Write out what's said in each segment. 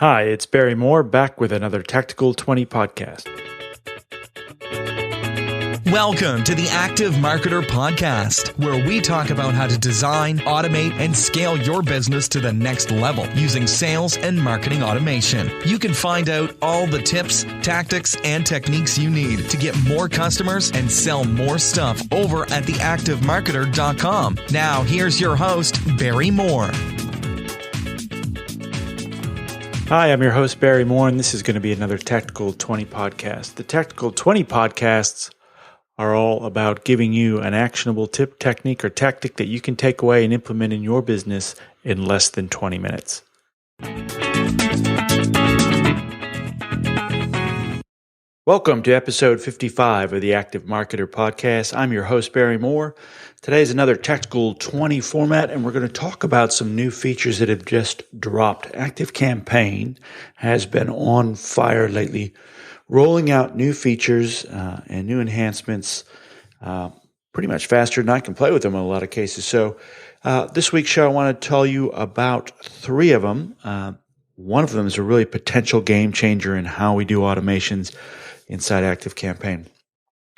Hi, it's Barry Moore back with another Tactical 20 podcast. Welcome to the Active Marketer Podcast, where we talk about how to design, automate, and scale your business to the next level using sales and marketing automation. You can find out all the tips, tactics, and techniques you need to get more customers and sell more stuff over at theactivemarketer.com. Now, here's your host, Barry Moore. Hi, I'm your host, Barry Moore, and this is going to be another Tactical 20 podcast. The Tactical 20 podcasts are all about giving you an actionable tip, technique, or tactic that you can take away and implement in your business in less than 20 minutes. Welcome to episode 55 of the Active Marketer Podcast. I'm your host, Barry Moore. Today is another Tactical 20 format, and we're going to talk about some new features that have just dropped. ActiveCampaign has been on fire lately, rolling out new features and new enhancements pretty much faster than I can play with them in a lot of cases. So this week's show, I want to tell you about three of them. One of them is a really potential game changer in how we do automations inside ActiveCampaign.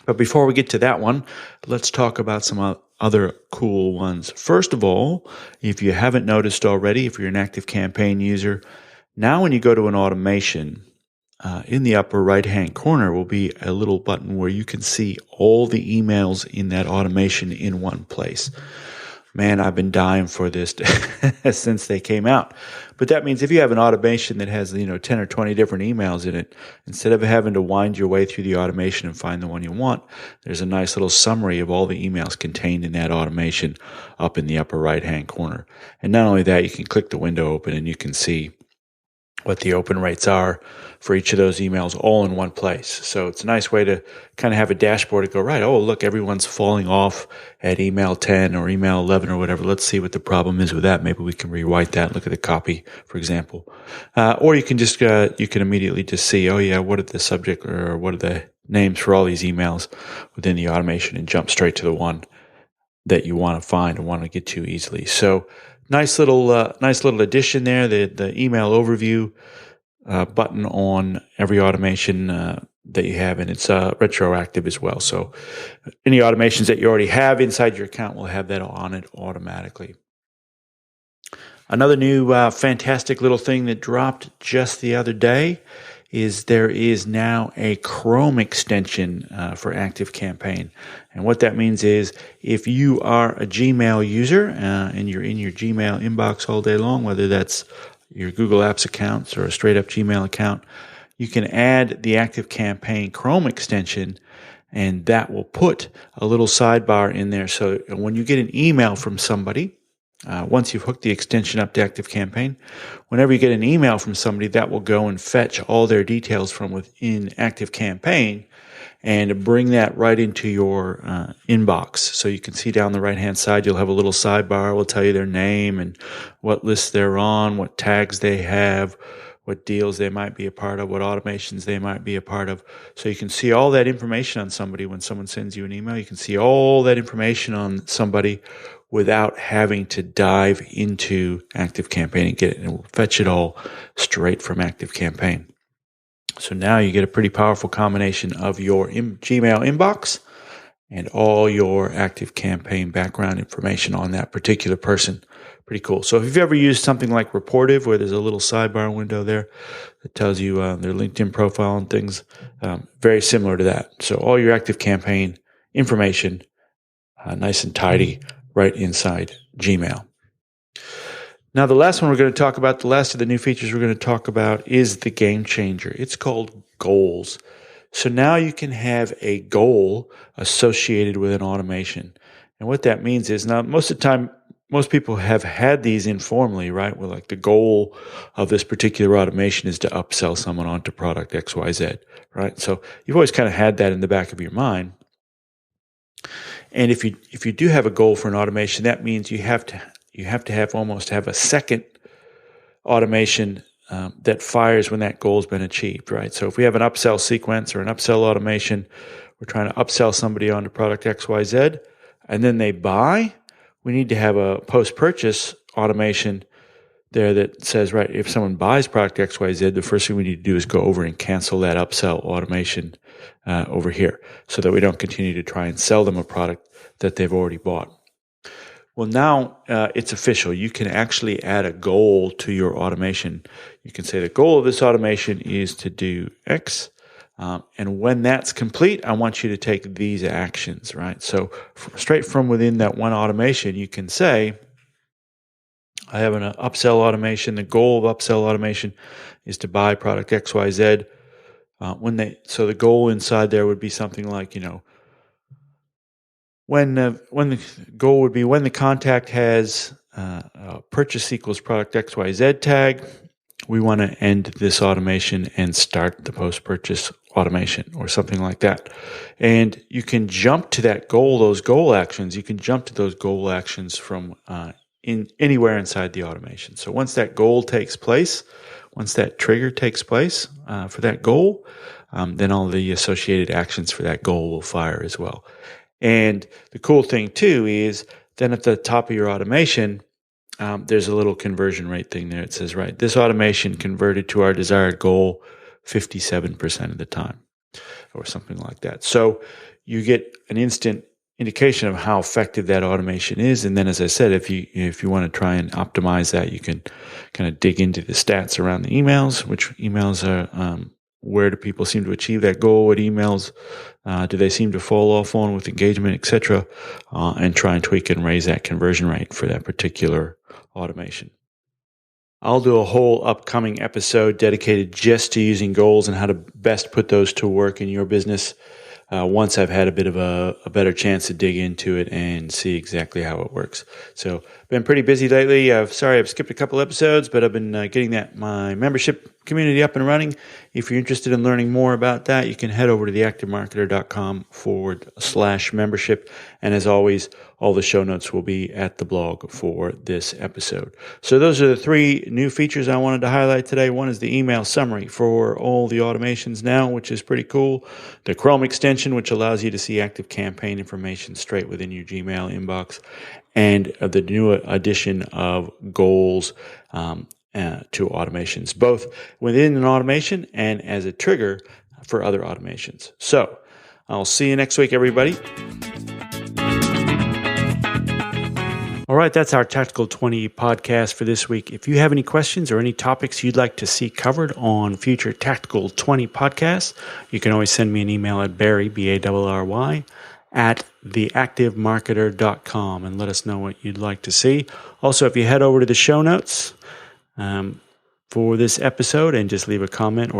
But before we get to that one, let's talk about some other cool ones. First of all, if you haven't noticed already, if you're an ActiveCampaign user, now when you go to an automation, in the upper right-hand corner will be a little button where you can see all the emails in that automation in one place. Man, I've been dying for this since they came out. But that means if you have an automation that has 10 or 20 different emails in it, instead of having to wind your way through the automation and find the one you want, there's a nice little summary of all the emails contained in that automation up in the upper right-hand corner. And not only that, you can click the window open and you can see what the open rates are for each of those emails all in one place. So it's a nice way to kind of have a dashboard to go, right, oh, look, everyone's falling off at email 10 or email 11 or whatever. Let's see what the problem is with that. Maybe we can rewrite that, look at the copy, for example. Or you can just, you can immediately just see, oh yeah, what are the subject or what are the names for all these emails within the automation and jump straight to the one that you want to find and want to get to easily. So nice little addition there. The email overview button on every automation that you have, and it's retroactive as well. So any automations that you already have inside your account will have that on it automatically. Another new fantastic little thing that dropped just the other day is there is now a Chrome extension for ActiveCampaign. And what that means is if you are a Gmail user and you're in your Gmail inbox all day long, whether that's your Google Apps accounts or a straight up Gmail account, you can add the ActiveCampaign Chrome extension, and that will put a little sidebar in there. So when you get an email from somebody, once you've hooked the extension up to ActiveCampaign, whenever you get an email from somebody, that will go and fetch all their details from within ActiveCampaign and bring that right into your inbox. So you can see down the right-hand side, you'll have a little sidebar. It will tell you their name and what list they're on, what tags they have, what deals they might be a part of, what automations they might be a part of. So you can see all that information on somebody when someone sends you an email. You can see all that information on somebody without having to dive into ActiveCampaign and get it. And it will fetch it all straight from ActiveCampaign. So now you get a pretty powerful combination of your Gmail inbox and all your ActiveCampaign background information on that particular person. Pretty cool. So if you've ever used something like Reportive, where there's a little sidebar window there that tells you their LinkedIn profile and things, very similar to that. So all your ActiveCampaign information, nice and tidy, right inside Gmail. Now, the last one we're going to talk about, the last of the new features we're going to talk about is the game changer. It's called goals. So now you can have a goal associated with an automation. And what that means is, now most of the time, most people have had these informally, right? Where like the goal of this particular automation is to upsell someone onto product XYZ, right? So you've always kind of had that in the back of your mind. And if you do have a goal for an automation, that means you have to have a second automation that fires when that goal has been achieved, right? So if we have an upsell sequence or an upsell automation, we're trying to upsell somebody onto product XYZ, and then they buy, we need to have a post-purchase automation there that says, right, if someone buys product XYZ, the first thing we need to do is go over and cancel that upsell automation over here so that we don't continue to try and sell them a product that they've already bought. Well, now it's official. You can actually add a goal to your automation. You can say the goal of this automation is to do X. And when that's complete, I want you to take these actions, right? So straight from within that one automation, you can say, I have an upsell automation. The goal of upsell automation is to buy product XYZ. So the goal inside there would be something like, when the goal would be when the contact has purchase equals product XYZ tag, we want to end this automation and start the post-purchase automation or something like that. And you can jump to that goal, those goal actions. You can jump to those goal actions from anywhere inside the automation. So once that goal takes place, once that trigger takes place for that goal, then all the associated actions for that goal will fire as well. And the cool thing too is then at the top of your automation, there's a little conversion rate thing there. It says, right, this automation converted to our desired goal 57% of the time or something like that. So you get an instant indication of how effective that automation is. And then, as I said, if you want to try and optimize that, you can kind of dig into the stats around the emails, which emails are, where do people seem to achieve that goal? What emails do they seem to fall off on with engagement, etc., and try and tweak and raise that conversion rate for that particular automation. I'll do a whole upcoming episode dedicated just to using goals and how to best put those to work in your business once I've had a bit of a better chance to dig into it and see exactly how it works. So been pretty busy lately. Sorry I've skipped a couple episodes, but I've been getting my membership community up and running. If you're interested in learning more about that, you can head over to theactivemarketer.com/membership. And as always, all the show notes will be at the blog for this episode. So those are the 3 new features I wanted to highlight today. One is the email summary for all the automations now, which is pretty cool. The Chrome extension, which allows you to see ActiveCampaign information straight within your Gmail inbox. And the new addition of goals to automations, both within an automation and as a trigger for other automations. So I'll see you next week, everybody. All right, that's our Tactical 20 podcast for this week. If you have any questions or any topics you'd like to see covered on future Tactical 20 podcasts, you can always send me an email at Barry, B-A-R-R-Y, at theactivemarketer.com and let us know what you'd like to see. Also, if you head over to the show notes for this episode and just leave a comment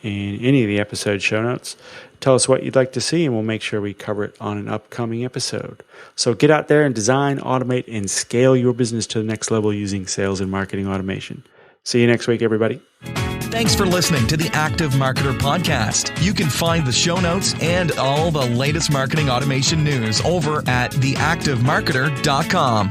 in any of the episode show notes, tell us what you'd like to see and we'll make sure we cover it on an upcoming episode. So get out there and design, automate, and scale your business to the next level using sales and marketing automation. See you next week, everybody. Thanks for listening to the Active Marketer Podcast. You can find the show notes and all the latest marketing automation news over at theactivemarketer.com.